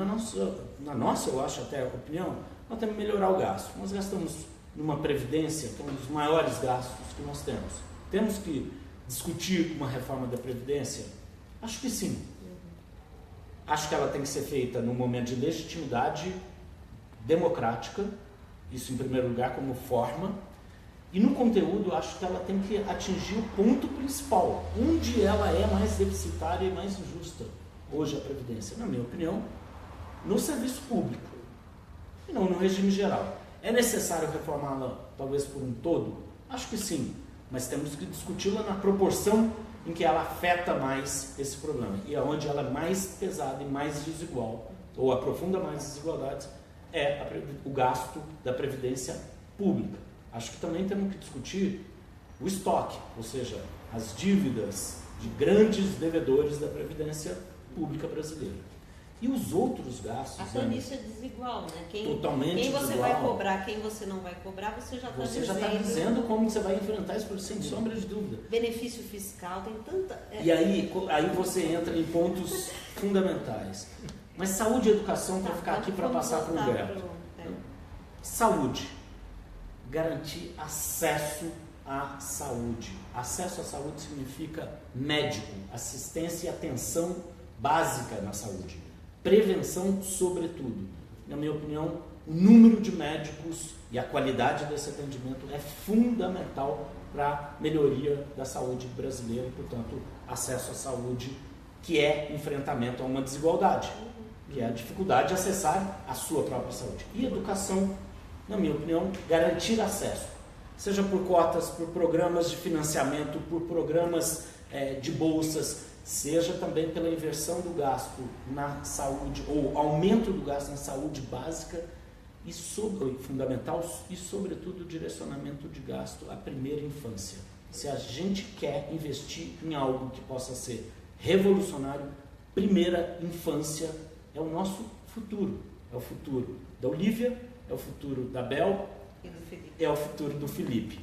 na nossa, eu acho até a opinião, nós temos que melhorar o gasto. Nós gastamos numa previdência, que é um dos maiores gastos que nós temos. Temos que discutir uma reforma da previdência? Acho que sim. Acho que ela tem que ser feita num momento de legitimidade democrática, isso em primeiro lugar como forma, e no conteúdo acho que ela tem que atingir o ponto principal, onde ela é mais deficitária e mais injusta hoje a Previdência, na minha opinião, no serviço público, e não no regime geral. É necessário reformá-la talvez por um todo? Acho que sim, mas temos que discuti-la na proporção em que ela afeta mais esse problema. E onde ela é mais pesada e mais desigual, ou aprofunda mais desigualdades, é o gasto da previdência pública. Acho que também temos que discutir o estoque, ou seja, as dívidas de grandes devedores da previdência pública brasileira. E os outros gastos... A planície é desigual, né? Totalmente quem você desigual. vai cobrar, quem você não vai cobrar, você já está dizendo. Você já está dizendo como você vai enfrentar isso, sem sombra de dúvida. Benefício fiscal, tem tanta... E aí você entra em pontos fundamentais. Mas saúde e educação, para ficar aqui para passar para o Humberto. Saúde. Garantir acesso à saúde. Acesso à saúde significa médico, assistência e atenção básica na saúde. Prevenção, sobretudo. Na minha opinião, o número de médicos e a qualidade desse atendimento é fundamental para a melhoria da saúde brasileira e, portanto, acesso à saúde, que é enfrentamento a uma desigualdade, que é a dificuldade de acessar a sua própria saúde. E educação, na minha opinião, garantir acesso, seja por cotas, por programas de financiamento, por programas de bolsas, seja também pela inversão do gasto na saúde, ou aumento do gasto na saúde básica e fundamental, e sobretudo o direcionamento de gasto à primeira infância. Se a gente quer investir em algo que possa ser revolucionário, primeira infância é o nosso futuro. É o futuro da Olivia, é o futuro da Bel, E do Felipe. É o futuro do Felipe.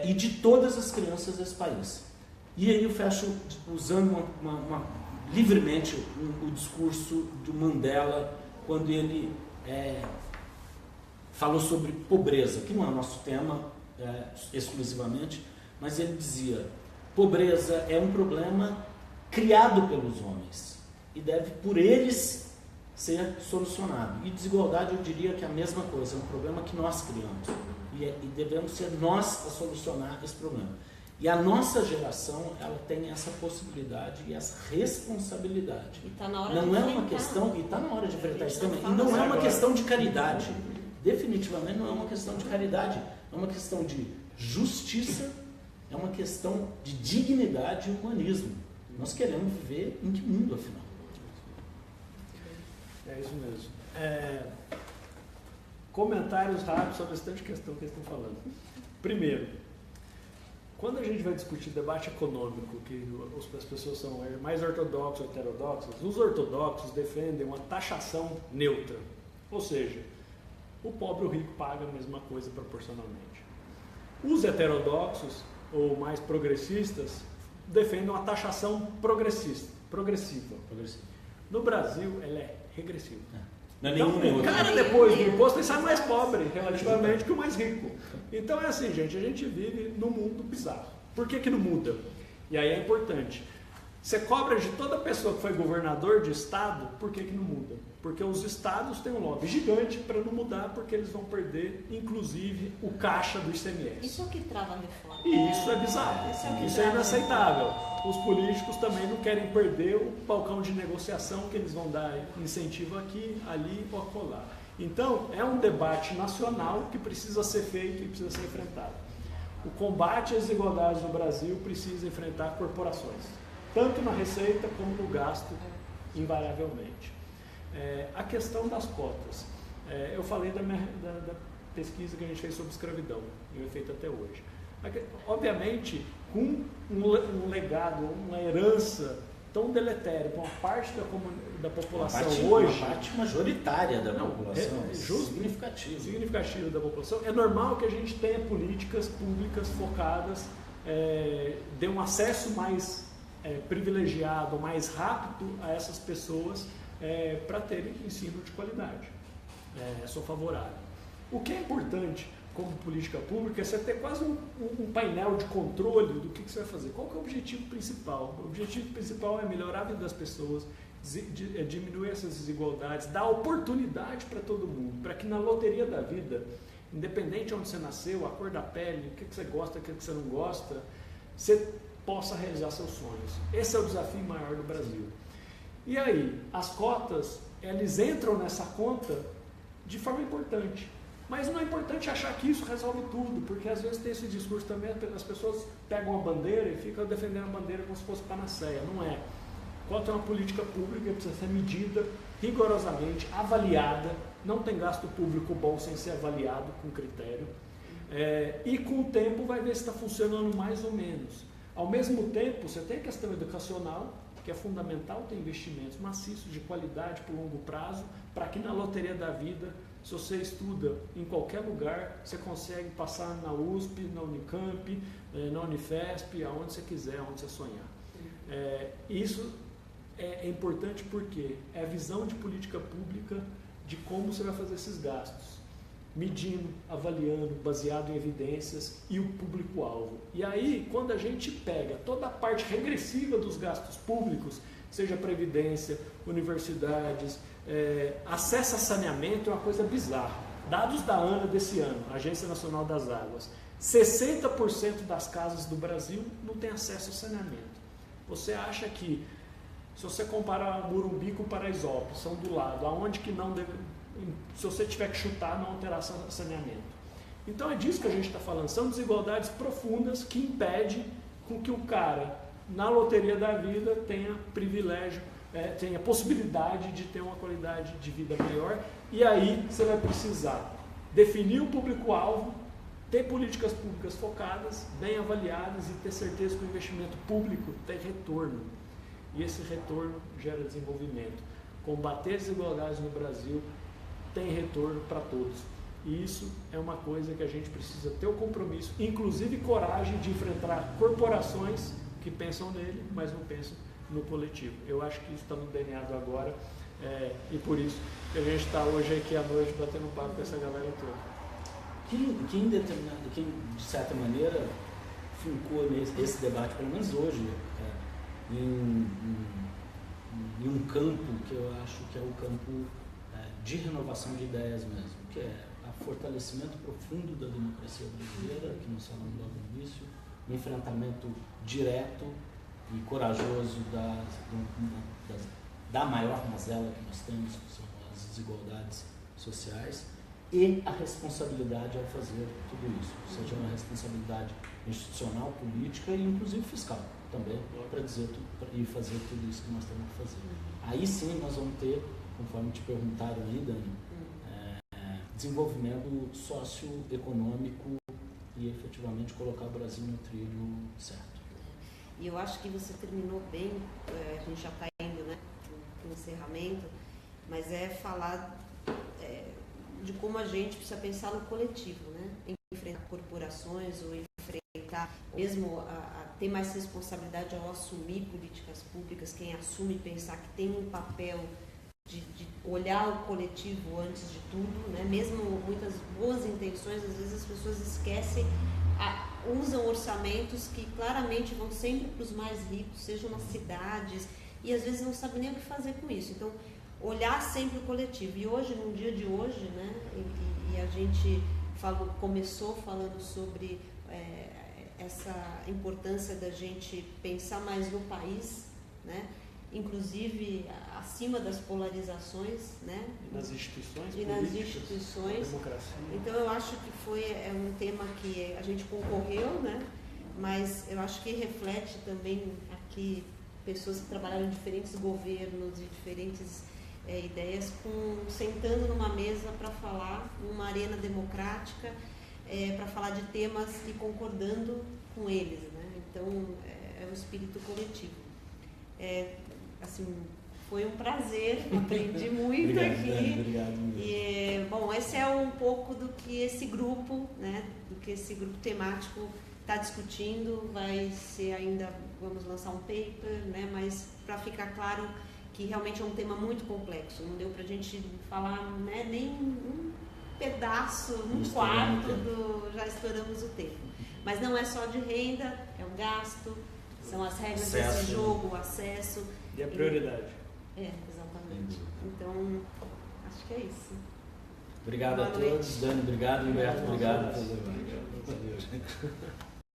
E de todas as crianças desse país. E aí eu fecho usando livremente o discurso do Mandela, quando ele falou sobre pobreza, que não é o nosso tema exclusivamente, mas ele dizia: pobreza é um problema criado pelos homens e deve por eles ser solucionado. E desigualdade, eu diria que é a mesma coisa, é um problema que nós criamos e devemos ser nós a solucionar esse problema. E a nossa geração, ela tem essa possibilidade e essa responsabilidade. E tá na hora não de é uma enfrentar. questão, e está na hora de enfrentar isso também. E fala não é uma agora. questão de caridade. Definitivamente não é uma questão de caridade. É uma questão de justiça, é uma questão de dignidade e humanismo. Nós queremos viver em que mundo, afinal? É isso mesmo. Comentários rápidos sobre essa questão que eles estão falando. Primeiro, quando a gente vai discutir debate econômico, que as pessoas são mais ortodoxas ou heterodoxas, os ortodoxos defendem uma taxação neutra. Ou seja, o pobre e o rico pagam a mesma coisa proporcionalmente. Os heterodoxos, ou mais progressistas, defendem uma taxação progressiva. No Brasil, ela é regressiva. Não é Então, nenhum nem o outro. cara depois do imposto ele sai mais pobre relativamente que o mais rico. Então é assim, gente, a gente vive num mundo bizarro. Por que não muda? E aí é importante. Você cobra de toda pessoa que foi governador de estado, por que não muda? Porque os estados têm um lobby gigante para não mudar, porque eles vão perder, inclusive, o caixa do ICMS. Isso é o que trava a reforma. E isso é bizarro, isso é inaceitável. Os políticos também não querem perder o balcão de negociação que eles vão dar incentivo aqui, ali ou acolá. Então, é um debate nacional que precisa ser feito e precisa ser enfrentado. O combate às desigualdades no Brasil precisa enfrentar corporações, tanto na receita como no gasto, invariavelmente. A questão das cotas. Eu falei da pesquisa que a gente fez sobre escravidão, e é feita até hoje. Obviamente, com um legado, uma herança tão deletéria para uma parte da população hoje... Uma parte majoritária da população, significativa da população, é normal que a gente tenha políticas públicas focadas, dê um acesso mais privilegiado, mais rápido a essas pessoas para terem ensino de qualidade. Sou favorável. O que é importante como política pública é você ter quase um painel de controle do que você vai fazer. Qual que é o objetivo principal? O objetivo principal é melhorar a vida das pessoas, diminuir essas desigualdades, dar oportunidade para todo mundo, para que na loteria da vida, independente de onde você nasceu, a cor da pele, o que você gosta, o que você não gosta, você possa realizar seus sonhos. Esse é o desafio maior do Brasil. E aí, as cotas, eles entram nessa conta de forma importante. Mas não é importante achar que isso resolve tudo, porque às vezes tem esse discurso também, as pessoas pegam a bandeira e ficam defendendo a bandeira como se fosse panaceia. Não é. Cota é uma política pública que precisa ser medida rigorosamente, avaliada, não tem gasto público bom sem ser avaliado com critério, e com o tempo vai ver se está funcionando mais ou menos. Ao mesmo tempo, você tem a questão educacional, que é fundamental ter investimentos maciços de qualidade por longo prazo, para que na loteria da vida, se você estuda em qualquer lugar, você consegue passar na USP, na Unicamp, na Unifesp, aonde você quiser, aonde você sonhar. Isso é importante porque é a visão de política pública de como você vai fazer esses gastos, medindo, avaliando, baseado em evidências e o público-alvo. E aí, quando a gente pega toda a parte regressiva dos gastos públicos, seja previdência, universidades, acesso a saneamento, é uma coisa bizarra. Dados da ANA desse ano, Agência Nacional das Águas, 60% das casas do Brasil não tem acesso a saneamento. Você acha que, se você comparar Morumbi com Paraisópolis, são do lado, aonde que não deve... Se você tiver que chutar, não terá saneamento. Então é disso que a gente está falando. São desigualdades profundas que impedem com que o cara, na loteria da vida, tenha privilégio, tenha possibilidade de ter uma qualidade de vida maior. E aí você vai precisar definir o público-alvo, ter políticas públicas focadas, bem avaliadas e ter certeza que o investimento público tem retorno. E esse retorno gera desenvolvimento. Combater as desigualdades no Brasil tem retorno para todos. E isso é uma coisa que a gente precisa ter o compromisso, inclusive coragem de enfrentar corporações que pensam nele, mas não pensam no coletivo. Eu acho que isso está no DNA do agora, e por isso que a gente está hoje aqui à noite batendo um papo com essa galera toda. Quem de certa maneira fincou esse debate, pelo menos hoje, em um campo que eu acho que é o campo de renovação de ideias mesmo, que é o fortalecimento profundo da democracia brasileira, que nós falamos logo no início, o enfrentamento direto e corajoso da maior mazela que nós temos, que são as desigualdades sociais, e a responsabilidade ao fazer tudo isso, ou seja, uma responsabilidade institucional, política e inclusive fiscal também, para dizer e fazer tudo isso que nós temos que fazer. Aí sim nós vamos ter, conforme te perguntaram aí, Dani, desenvolvimento socioeconômico e efetivamente colocar o Brasil no trilho certo. E eu acho que você terminou bem, a gente já está indo, né, para o encerramento, mas falar de como a gente precisa pensar no coletivo, né, enfrentar corporações ou enfrentar, mesmo a ter mais responsabilidade ao assumir políticas públicas, quem assume pensar que tem um papel de olhar o coletivo antes de tudo, né? Mesmo muitas boas intenções, às vezes as pessoas esquecem, usam orçamentos que claramente vão sempre para os mais ricos, sejam nas cidades, e às vezes não sabem nem o que fazer com isso. Então, olhar sempre o coletivo. E hoje, num dia de hoje, né, e a gente começou falando sobre essa importância da gente pensar mais no país, né? Inclusive acima das polarizações, né? Nas instituições e nas instituições. Democracia. Então eu acho que foi um tema que a gente concorreu, né? Mas eu acho que reflete também aqui pessoas que trabalharam em diferentes governos e diferentes ideias, sentando numa mesa para falar, numa arena democrática, para falar de temas e concordando com eles, né? Então é um espírito coletivo. Assim, foi um prazer, aprendi muito obrigado, aqui. Dani, obrigado mesmo. E, bom, esse é um pouco do que esse grupo, né, do que esse grupo temático está discutindo. Vai ser ainda, vamos lançar um paper, né, mas para ficar claro que realmente é um tema muito complexo. Não deu para a gente falar, né, nem um pedaço, um quarto já estouramos o tempo. Mas não é só de renda, é o gasto, são as regras desse jogo, o acesso. E a prioridade. Exatamente. Então, acho que é isso. Obrigado a todos. Dani, obrigado. Humberto, obrigado.